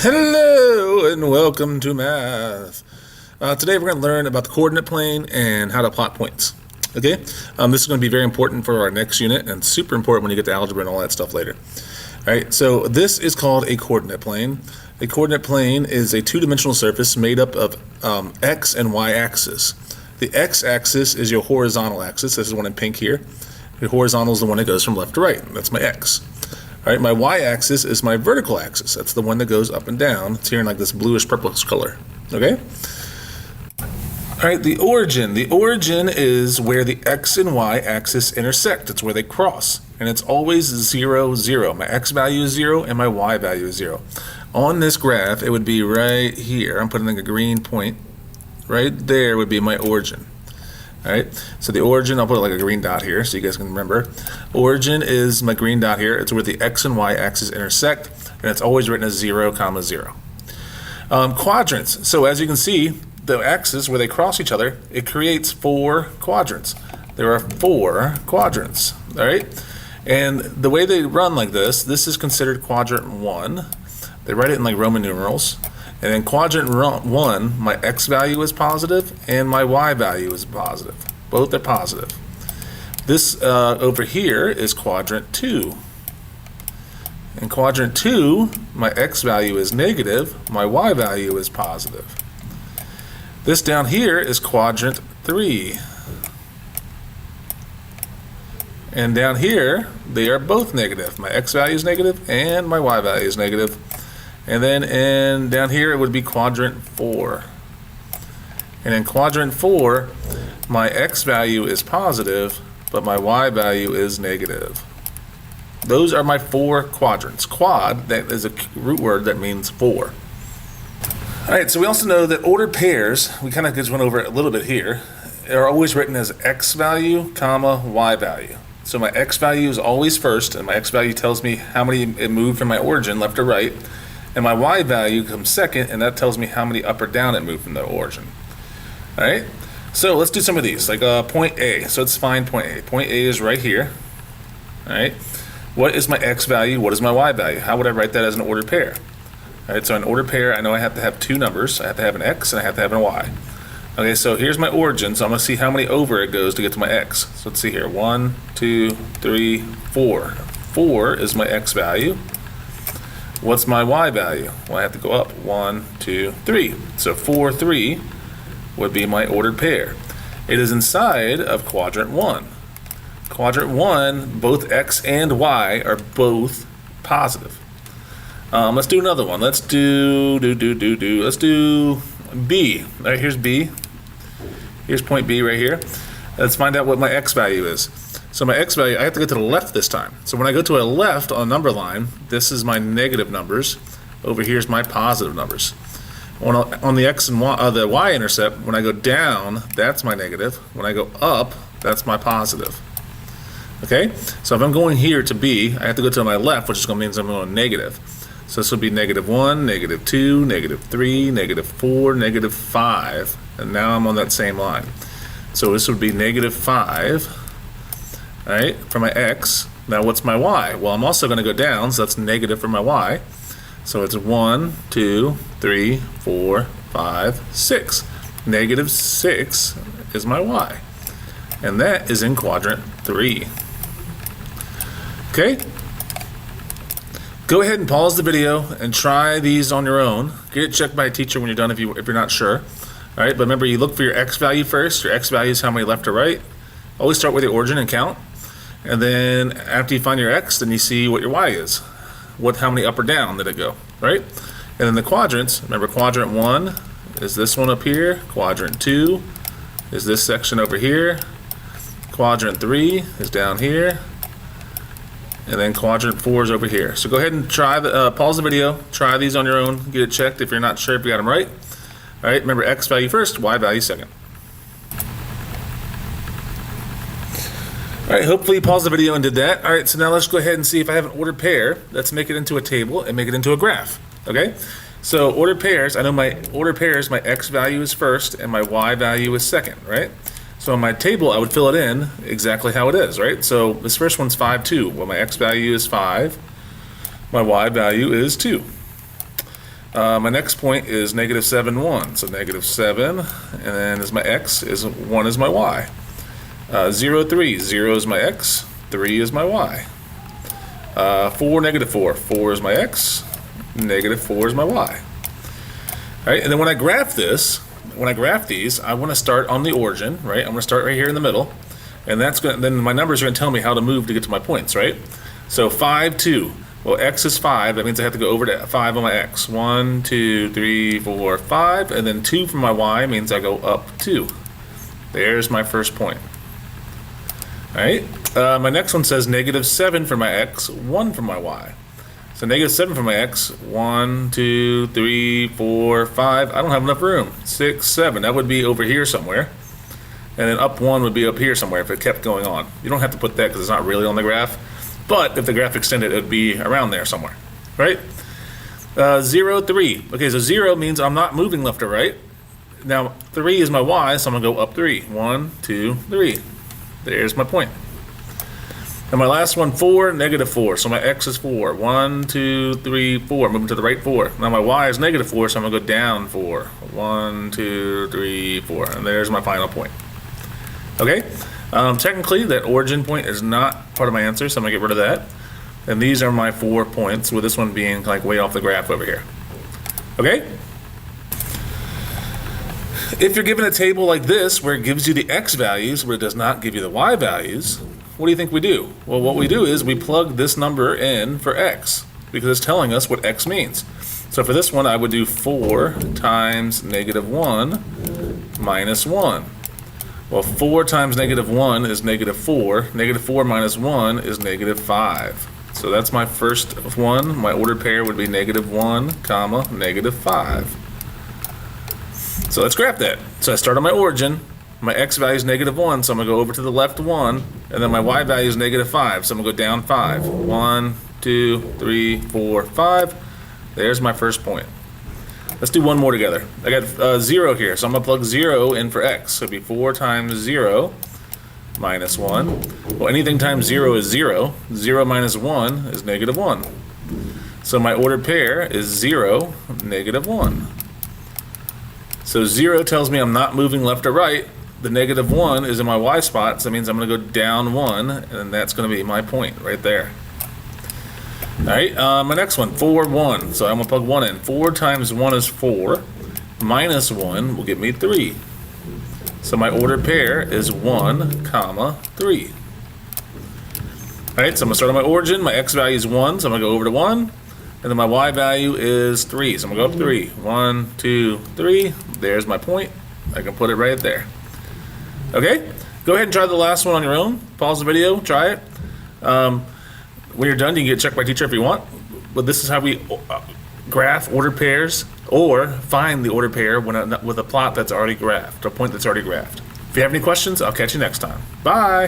Hello and welcome to math. Today we're going to learn about the coordinate plane and how to plot points. Okay, this is going to be very important for our next unit and super important when you get to algebra and all that stuff later. All right, so this is called a coordinate plane. A coordinate plane is a two-dimensional surface made up of x and y axis. The x-axis is your horizontal axis. This is one in pink here. The horizontal is the one that goes from left to right. That's my x. All right, my y-axis is my vertical axis. That's the one that goes up and down. It's here in like this bluish purplish color. Okay. All right, the origin. The origin is where the x and y axis intersect. It's where they cross, and it's always 0, 0. My x value is 0, and my y value is 0. On this graph, it would be right here. I'm putting like a green point. Right there would be my origin. All right, so the origin, I'll put like a green dot here so you guys can remember. Origin is my green dot here. It's where the x and y axis intersect, and it's always written as 0, 0. Quadrants. So as you can see, the axis where they cross each other, it creates 4 quadrants. There are 4 quadrants. All right, and the way they run like this is considered quadrant 1. They write it in like Roman numerals. And in quadrant 1, my x value is positive and my y value is positive. Both are positive. This over here is quadrant 2. In quadrant 2, my x value is negative, my y value is positive. This down here is quadrant 3. And down here, they are both negative. My x value is negative and my y value is negative. And then down here it would be quadrant 4. And in quadrant 4, my x value is positive, but my y value is negative. Those are my 4 quadrants. Quad, that is a root word that means 4. All right, so we also know that ordered pairs, we kind of just went over it a little bit here, are always written as x value, comma, y value. So my x value is always first, and my x value tells me how many it moved from my origin, left or right. And my y value comes second, and that tells me how many up or down it moved from the origin. All right, so let's do some of these, like point A. So let's find point A. Point A is right here. All right, what is my x value? What is my y value? How would I write that as an ordered pair? All right, so an ordered pair, I know I have to have 2 numbers. I have to have an x and I have to have a y. Okay, so here's my origin, so I'm going to see how many over it goes to get to my x. So let's see here, 1, 2, 3, 4. 4 is my x value. What's my y value? Well, I have to go up 1, 2, 3. So 4, 3 would be my ordered pair. It is inside of quadrant 1. Quadrant 1, both x and y are both positive. Let's do another one. Let's do B. All right, here's B. Here's point B right here. Let's find out what my x value is. So my x value, I have to go to the left this time. So when I go to a left on a number line, this is my negative numbers. Over here is my positive numbers. On the x and y, the y-intercept, when I go down, that's my negative. When I go up, that's my positive. Okay? So if I'm going here to B, I have to go to my left, which is going to mean I'm going negative. So this would be negative 1, negative 2, negative 3, negative 4, negative 5. And now I'm on that same line. So this would be negative 5. All right, for my x. Now what's my y? Well, I'm also going to go down, so that's negative for my y. So it's 1, 2, 3, 4, 5, 6. Negative 6 is my y. And that is in quadrant 3. Okay? Go ahead and pause the video and try these on your own. Get it checked by a teacher when you're done if you're not sure. All right, but remember, you look for your x value first. Your x value is how many left or right. Always start with the origin and count. And then after you find your x, then you see what your y is. How many up or down did it go, right? And then the quadrants, remember quadrant 1 is this one up here. Quadrant 2 is this section over here. Quadrant 3 is down here. And then quadrant 4 is over here. So go ahead and try pause the video, try these on your own, get it checked if you're not sure if you got them right. All right, remember x value first, y value second. All right, hopefully you paused the video and did that. All right, so now let's go ahead and see if I have an ordered pair. Let's make it into a table and make it into a graph, okay? So ordered pairs, I know my ordered pairs, my x value is first and my y value is second, right? So in my table, I would fill it in exactly how it is, right? So this first one's 5, 2. Well, my x value is 5. My y value is 2. My next point is -7, 1. So -7, and then is my x, 1 is my y. 0, 3. 0 is my x, 3 is my y. 4, -4. 4 is my x, -4 is my y. All right, and then when I graph this, when I graph these, I want to start on the origin, right? I'm going to start right here in the middle, and that's going. Then my numbers are going to tell me how to move to get to my points, right? So 5, 2. Well, x is 5. That means I have to go over to 5 on my x. 1, 2, 3, 4, 5, and then 2 for my y means I go up 2. There's my first point. All right. My next one says -7 for my x, 1 for my y. So -7 for my x, 1, 2, 3, 4, 5. I don't have enough room. 6, 7. That would be over here somewhere. And then up 1 would be up here somewhere if it kept going on. You don't have to put that because it's not really on the graph. But if the graph extended, it would be around there somewhere, right? 0, 3. Okay, so 0 means I'm not moving left or right. Now 3 is my y, so I'm gonna go up 3. 1, 2, 3. There's my point. And my last one, 4, -4. So my x is 4. 1, 2, 3, 4. Moving to the right 4. Now my y is -4, so I'm gonna go down 4. 1, 2, 3, 4. And there's my final point. Okay? Technically, that origin point is not part of my answer, so I'm gonna get rid of that. And these are my 4 points, with this one being like way off the graph over here. Okay? If you're given a table like this, where it gives you the x values, but it does not give you the y values, what do you think we do? Well, what we do is we plug this number in for x, because it's telling us what x means. So for this one, I would do 4 times -1 minus 1. Well, 4 times -1 is -4. -4 minus 1 is -5. So that's my first one. My ordered pair would be -1, comma, -5. So let's graph that. So I start on my origin. My x value is -1, so I'm going to go over to the left 1. And then my y value is -5, so I'm going to go down 5. 1, 2, 3, 4, 5. There's my first point. Let's do one more together. I got 0 here, so I'm going to plug 0 in for x. So it'd be 4 times 0 minus 1. Well, anything times 0 is 0. 0 minus 1 is -1. So my ordered pair is 0, -1. So 0 tells me I'm not moving left or right. The -1 is in my y spot, so that means I'm going to go down 1, and that's going to be my point right there. All right, my next one, 4, 1. So I'm going to plug 1 in. 4 times 1 is 4. Minus 1 will give me 3. So my ordered pair is 1, comma, 3. All right, so I'm going to start on my origin. My x value is 1, so I'm going to go over to 1. And then my y value is 3, so I'm going to go up 3. 1, 2, 3. There's my point. I can put it right there. Okay, go ahead and try the last one on your own. Pause the video, try it. When you're done, you can get checked by teacher if you want. But this is how we graph ordered pairs, or find the ordered pair with a plot that's already graphed, a point that's already graphed. If you have any questions, I'll catch you next time. Bye.